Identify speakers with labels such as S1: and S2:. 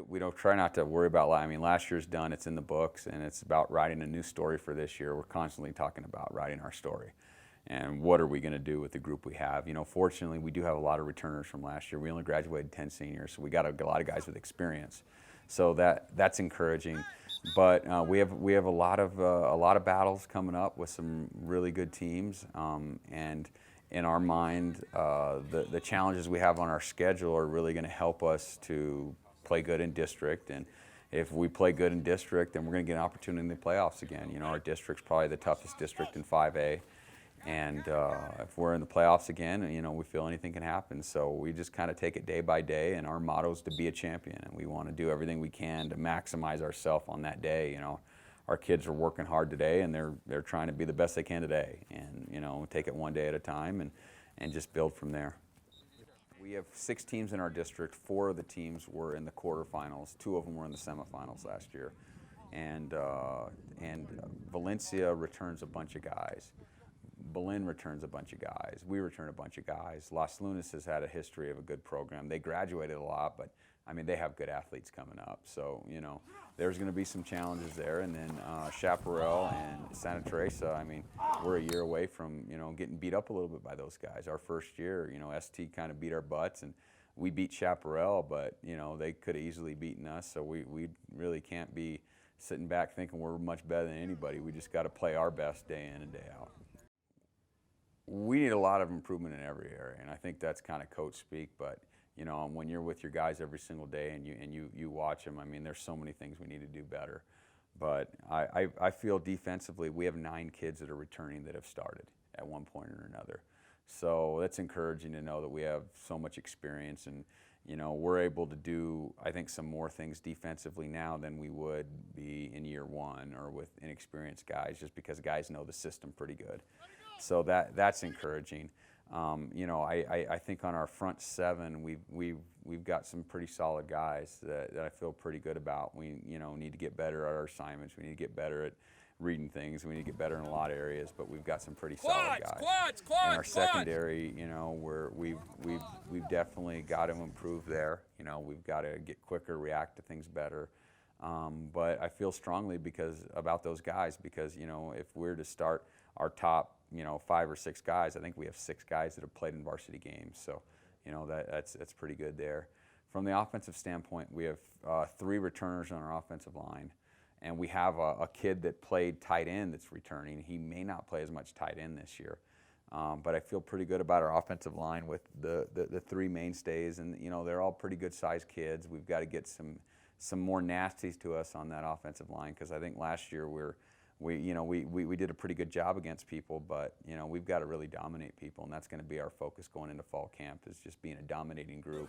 S1: We don't try not to worry about, I mean, last year's done, it's in the books, and it's about writing a new story for this year. We're constantly talking about writing our story. And what are we going to do with the group we have? You know, fortunately, we do have a lot of returners from last year. We only graduated 10 seniors, so we got a lot of guys with experience. So that's encouraging. But we have a lot of battles coming up with some really good teams, and in our mind, the challenges we have on our schedule are really going to help us to play good in district. And if we play good in district, then we're going to get an opportunity in the playoffs again. You know, our district's probably the toughest district in 5A. And if we're in the playoffs again, you know, we feel anything can happen. So we just kind of take it day by day, and our motto is to be a champion. And we want to do everything we can to maximize ourselves on that day. You know, our kids are working hard today, and they're trying to be the best they can today. And, you know, take it one day at a time and just build from there. We have 6 teams in our district. 4 of the teams were in the quarterfinals. 2 of them were in the semifinals last year. And Valencia returns a bunch of guys. Berlin returns a bunch of guys. We return a bunch of guys. Las Lunas has had a history of a good program. They graduated a lot, but I mean, they have good athletes coming up. So, you know, there's going to be some challenges there. And then Chaparral and Santa Teresa, I mean, we're a year away from, you know, getting beat up a little bit by those guys. Our first year, you know, ST kind of beat our butts, and we beat Chaparral, but, you know, they could have easily beaten us. So we really can't be sitting back thinking we're much better than anybody. We just got to play our best day in and day out. We need a lot of improvement in every area, and I think that's kind of coach speak. But you know, when you're with your guys every single day and you watch them, I mean, there's so many things we need to do better. But I feel defensively, we have 9 kids that are returning that have started at one point or another. So that's encouraging to know that we have so much experience, and you know, we're able to do, I think, some more things defensively now than we would be in year 1 or with inexperienced guys, just because guys know the system pretty good. So that's encouraging. You know, I think on our front 7, we've got some pretty solid guys that I feel pretty good about. We, you know, need to get better at our assignments. We need to get better at reading things. We need to get better in a lot of areas, but we've got some pretty solid guys. In our secondary, you know, we've definitely got to improve there. You know, we've got to get quicker, react to things better. But I feel strongly about those guys, because you know, if we're to start our top, you know, 5 or 6 guys, I think we have 6 guys that have played in varsity games. So, you know, that's pretty good there. From the offensive standpoint, we have 3 returners on our offensive line, and we have a kid that played tight end that's returning. He may not play as much tight end this year, but I feel pretty good about our offensive line with the 3 mainstays, and you know, they're all pretty good sized kids. We've got to get some more nasties to us on that offensive line, because I think last year we did a pretty good job against people, but you know, we've got to really dominate people, and that's going to be our focus going into fall camp, is just being a dominating group.